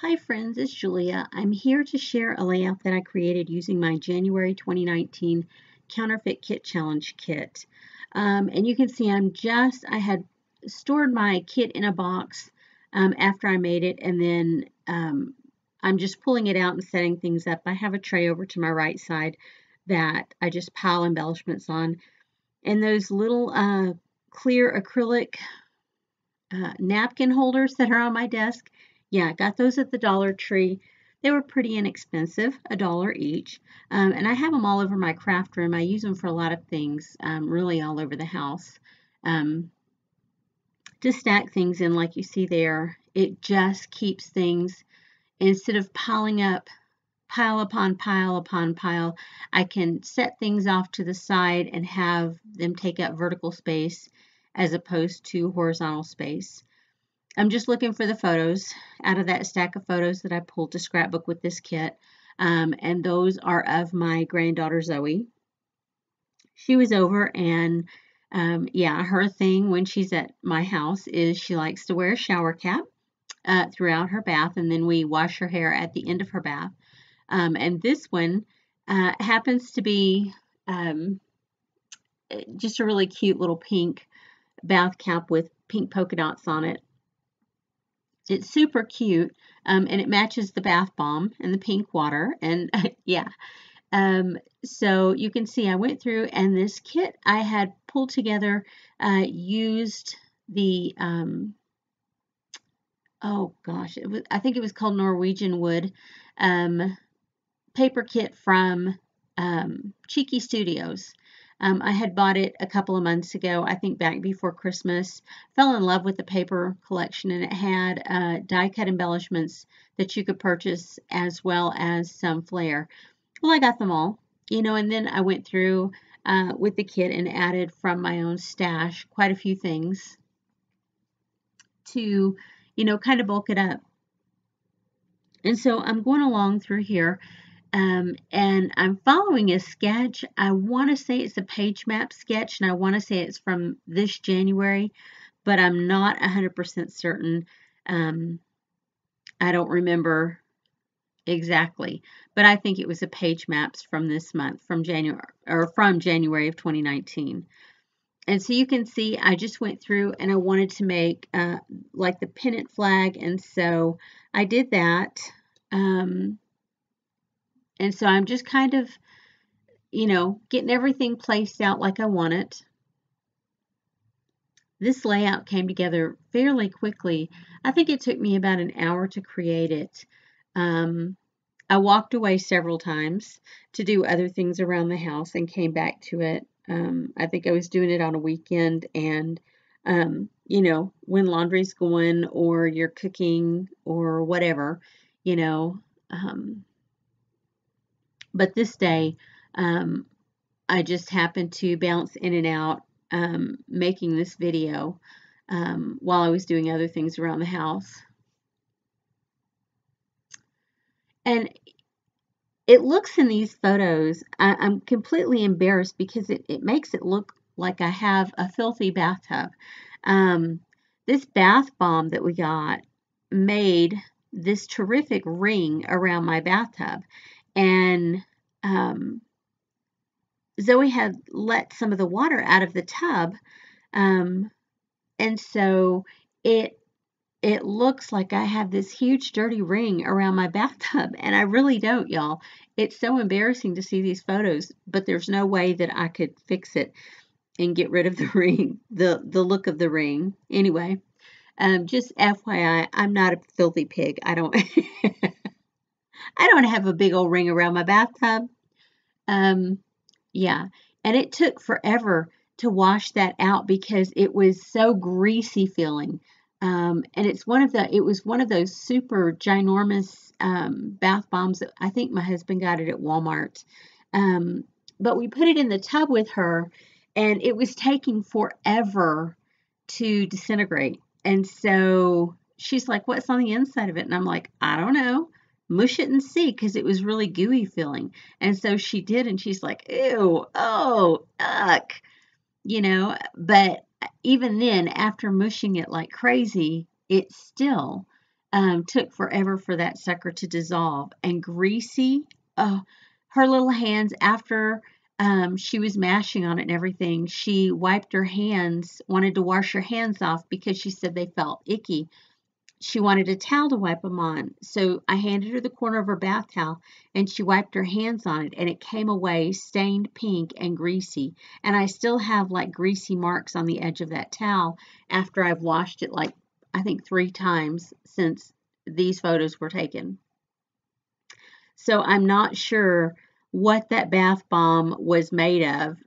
Hi friends, it's Julia. I'm here to share a layout that I created using my January 2019 Counterfeit Kit Challenge kit. And you can see I had stored my kit in a box after I made it, and then I'm just pulling it out and setting things up. I have a tray over to my right side that I just pile embellishments on. And those little clear acrylic napkin holders that are on my desk. Yeah, I got those at the Dollar Tree. They were pretty inexpensive, $1 each. And I have them all over my craft room. I use them for a lot of things, really all over the house. Um, to stack things in like you see there, it just keeps things, instead of piling up pile upon pile upon pile, I can set things off to the side and have them take up vertical space as opposed to horizontal space. I'm just looking for the photos out of that stack of photos that I pulled to scrapbook with this kit. And those are of my granddaughter Zoe. She was over, and yeah, her thing when she's at my house is she likes to wear a shower cap throughout her bath, and then we wash her hair at the end of her bath. And this one happens to be just a really cute little pink bath cap with pink polka dots on it. It's super cute, and it matches the bath bomb and the pink water, and yeah. So you can see I went through, and this kit I had pulled together used the oh gosh, I think it was called Norwegian wood paper kit from Cheeky Studios. I had bought it a couple of months ago, I think back before Christmas. Fell in love with the paper collection, and it had die-cut embellishments that you could purchase as well as some flair. Well, I got them all, and then I went through with the kit and added from my own stash quite a few things to, kind of bulk it up. And so I'm going along through here. And I'm following a sketch. I want to say it's a page map sketch, and I want to say it's from this January, but I'm not 100% certain. I don't remember exactly, but I think it was a page maps from this month, from January of 2019. And so you can see I just went through and I wanted to make like the pennant flag, and so I did that. And so I'm just kind of, getting everything placed out like I want it. This layout came together fairly quickly. I think it took me about an hour to create it. I walked away several times to do other things around the house and came back to it. I think I was doing it on a weekend, and, when laundry's going or you're cooking or whatever, but this day, I just happened to bounce in and out making this video while I was doing other things around the house. And it looks in these photos, I'm completely embarrassed because it makes it look like I have a filthy bathtub. This bath bomb that we got made this terrific ring around my bathtub. And Zoe had let some of the water out of the tub, and so it looks like I have this huge dirty ring around my bathtub, and I really don't, y'all. It's so embarrassing to see these photos, but there's no way that I could fix it and get rid of the ring, the look of the ring. Anyway, just FYI, I'm not a filthy pig. I don't I don't have a big old ring around my bathtub. Yeah, and it took forever to wash that out because it was so greasy feeling. And it was one of those super ginormous bath bombs that I think my husband got it at Walmart. But we put it in the tub with her, and it was taking forever to disintegrate. And so she's like, "What's on the inside of it?" And I'm like, "I don't know. Mush it and see," because it was really gooey feeling. And so she did, and she's like, "Ew, oh, yuck," But even then, after mushing it like crazy, it still took forever for that sucker to dissolve. And Greasy, her little hands, after she was mashing on it and everything, she wiped her hands, wanted to wash her hands off because she said they felt icky. She wanted a towel to wipe them on. So I handed her the corner of her bath towel and she wiped her hands on it and it came away stained pink and greasy. And I still have like greasy marks on the edge of that towel after I've washed it like I think 3 times since these photos were taken. So I'm not sure what that bath bomb was made of,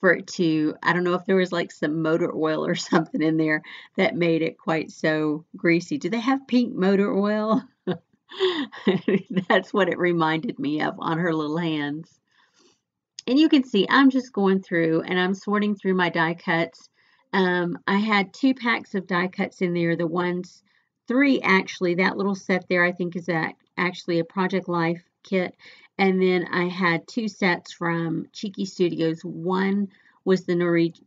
for it to, I don't know if there was like some motor oil or something in there that made it quite so greasy. Do they have pink motor oil? That's what it reminded me of on her little hands. And you can see I'm just going through and I'm sorting through my die cuts. I had 2 packs of die cuts in there. The ones, 3 actually, that little set there I think is actually a Project Life kit. And then I had 2 sets from Cheeky Studios. One was the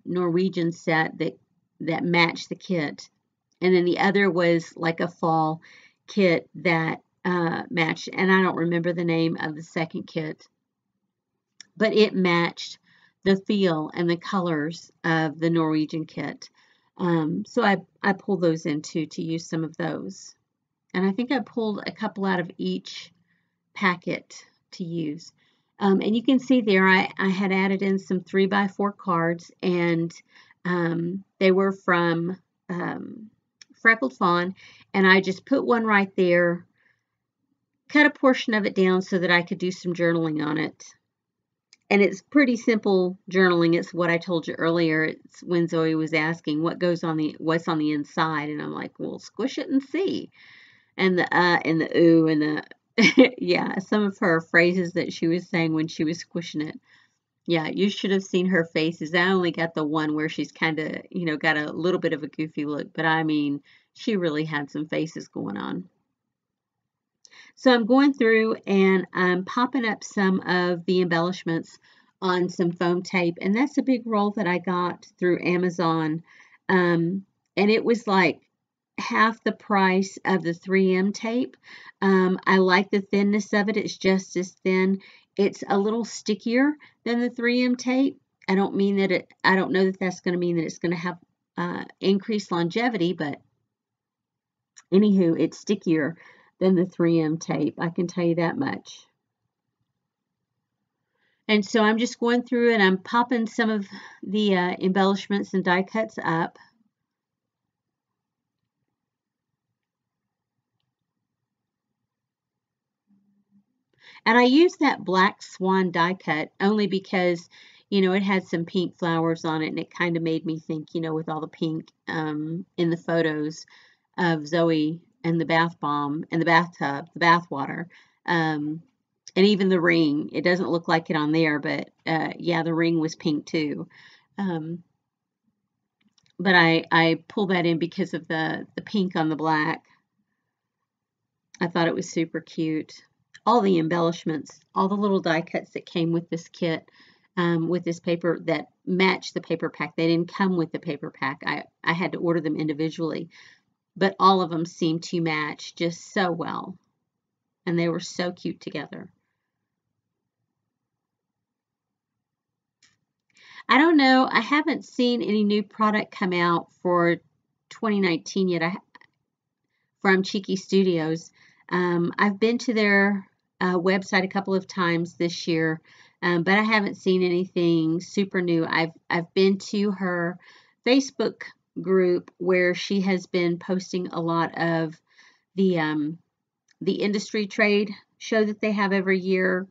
Norwegian set that matched the kit. And then the other was like a fall kit that matched. And I don't remember the name of the second kit. But it matched the feel and the colors of the Norwegian kit. So I pulled those in too to use some of those. And I think I pulled a couple out of each packet to use. And you can see there I had added in some 3x4 cards, and they were from Freckled Fawn, and I just put one right there, cut a portion of it down so that I could do some journaling on it. And it's pretty simple journaling. It's what I told you earlier. It's when Zoe was asking what's on the inside, and I'm like, well, squish it and see. And the ooh and the yeah, some of her phrases that she was saying when she was squishing it. Yeah, you should have seen her faces. I only got the one where she's kind of, got a little bit of a goofy look, but I mean, she really had some faces going on. So I'm going through and I'm popping up some of the embellishments on some foam tape, and that's a big roll that I got through Amazon, and it was like half the price of the 3M tape. I like the thinness of it. It's just as thin. It's a little stickier than the 3M tape. I don't know that that's going to mean that it's going to have increased longevity, but anywho, it's stickier than the 3M tape. I can tell you that much. And so I'm just going through and I'm popping some of the embellishments and die cuts up. And I used that Black Swan die cut only because, it had some pink flowers on it, and it kind of made me think, with all the pink in the photos of Zoe and the bath bomb and the bathtub, the bath water, and even the ring. It doesn't look like it on there, but yeah, the ring was pink too. But I pulled that in because of the pink on the black. I thought it was super cute. All the embellishments, all the little die cuts that came with this kit, with this paper that matched the paper pack. They didn't come with the paper pack. I had to order them individually, but all of them seemed to match just so well, and they were so cute together. I don't know. I haven't seen any new product come out for 2019 yet from Cheeky Studios. I've been to their website a couple of times this year, but I haven't seen anything super new. I've been to her Facebook group where she has been posting a lot of the industry trade show that they have every year.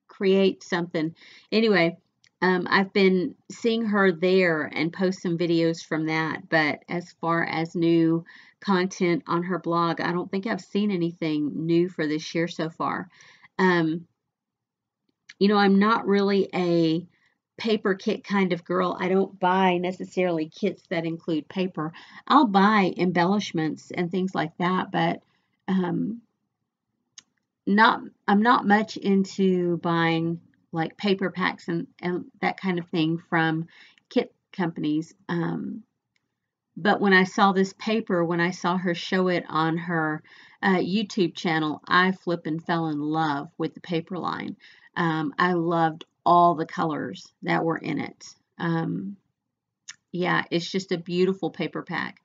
Create something. Anyway, I've been seeing her there and post some videos from that, but as far as new content on her blog, I don't think I've seen anything new for this year so far. I'm not really a paper kit kind of girl. I don't buy necessarily kits that include paper. I'll buy embellishments and things like that, but I'm not much into buying like paper packs and that kind of thing from kit companies. But when I saw this paper, when I saw her show it on her YouTube channel, I flippin' fell in love with the paper line. I loved all the colors that were in it. Yeah, it's just a beautiful paper pack.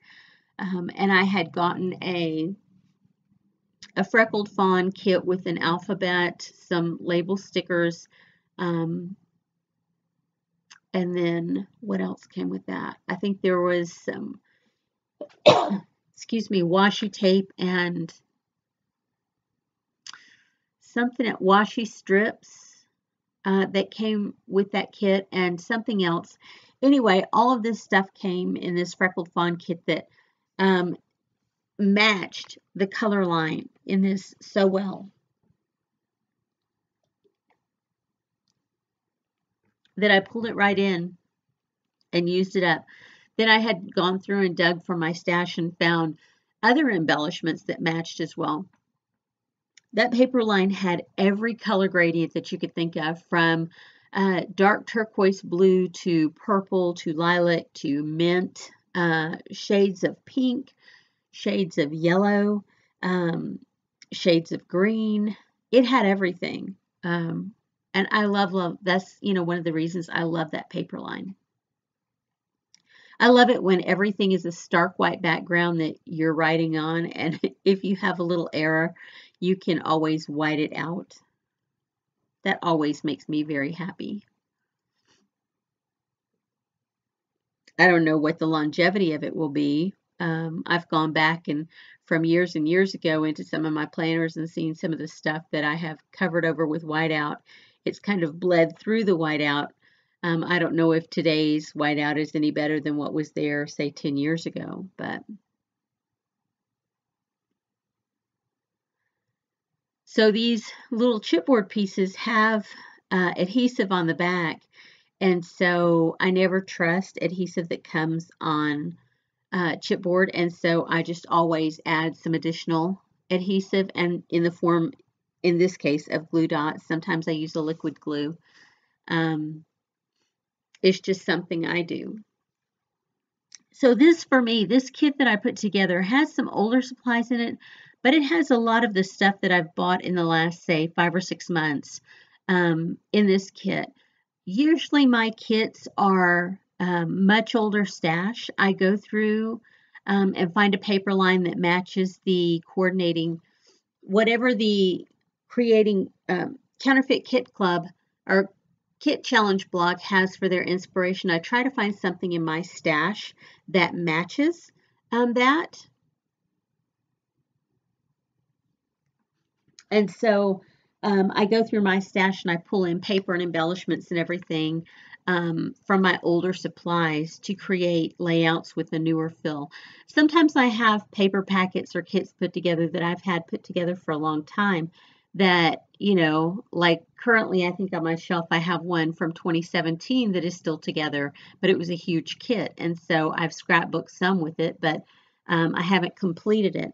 And I had gotten a freckled fawn kit with an alphabet, some label stickers, and then what else came with that? I think there was some, excuse me, washi tape and something at washi strips that came with that kit, and something else. Anyway, all of this stuff came in this freckled fawn kit that matched the color line in this so well that I pulled it right in and used it up. Then I had gone through and dug from my stash and found other embellishments that matched as well. That paper line had every color gradient that you could think of, from dark turquoise blue to purple to lilac to mint, shades of pink, shades of yellow, shades of green. It had everything. And I love, that's, one of the reasons I love that paper line. I love it when everything is a stark white background that you're writing on, and if you have a little error, you can always white it out. That always makes me very happy. I don't know what the longevity of it will be. I've gone back and from years and years ago into some of my planners and seen some of the stuff that I have covered over with whiteout. It's kind of bled through the whiteout. I don't know if today's whiteout is any better than what was there, say, 10 years ago, but so these little chipboard pieces have adhesive on the back, and so I never trust adhesive that comes on chipboard, and so I just always add some additional adhesive, and in the form, in this case, of glue dots. Sometimes I use a liquid glue. It's just something I do. So this, for me, this kit that I put together has some older supplies in it, but it has a lot of the stuff that I've bought in the last, say, 5 or 6 months in this kit. Usually my kits are much older stash. I go through and find a paper line that matches the coordinating, whatever the creating counterfeit kit club or kit challenge blog has for their inspiration. I try to find something in my stash that matches that. And so I go through my stash and I pull in paper and embellishments and everything from my older supplies to create layouts with a newer fill. Sometimes I have paper packets or kits put together that I've had put together for a long time that, like currently I think on my shelf I have one from 2017 that is still together, but it was a huge kit. And so I've scrapbooked some with it, but I haven't completed it.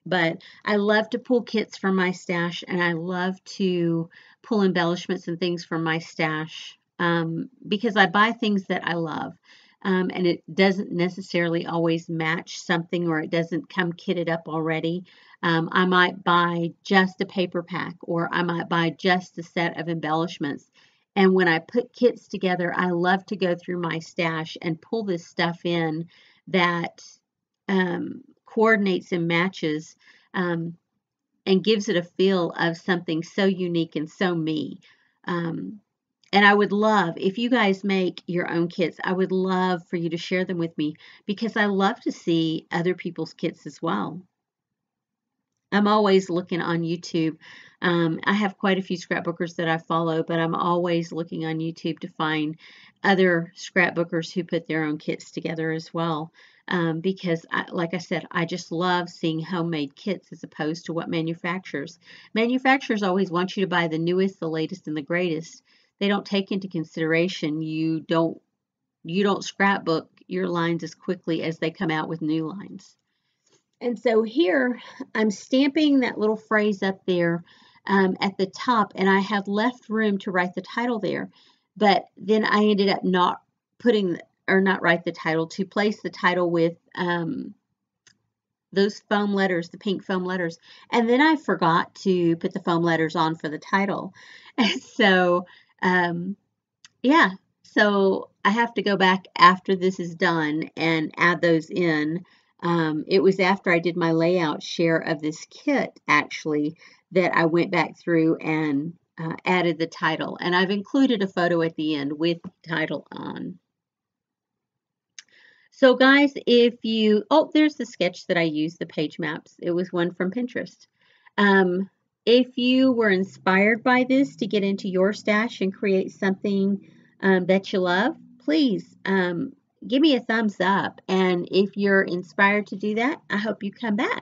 But I love to pull kits from my stash, and I love to pull embellishments and things from my stash because I buy things that I love. And it doesn't necessarily always match something, or it doesn't come kitted up already. I might buy just a paper pack, or I might buy just a set of embellishments. And when I put kits together, I love to go through my stash and pull this stuff in that coordinates and matches and gives it a feel of something so unique and so me. And I would love, if you guys make your own kits, I would love for you to share them with me because I love to see other people's kits as well. I'm always looking on YouTube. I have quite a few scrapbookers that I follow, but I'm always looking on YouTube to find other scrapbookers who put their own kits together as well. Because, like I said, I just love seeing homemade kits as opposed to what manufacturers. Manufacturers always want you to buy the newest, the latest, and the greatest. They don't take into consideration you don't scrapbook your lines as quickly as they come out with new lines. And so here I'm stamping that little phrase up there at the top, and I have left room to write the title there. But then I ended up not putting or not write the title, to place the title with those foam letters, the pink foam letters. And then I forgot to put the foam letters on for the title. And so, yeah, so I have to go back after this is done and add those in. It was after I did my layout share of this kit, actually, that I went back through and added the title. And I've included a photo at the end with the title on. So guys, if you, oh, there's the sketch that I used, the page maps. It was one from Pinterest. If you were inspired by this to get into your stash and create something that you love, please give me a thumbs up. And if you're inspired to do that, I hope you come back.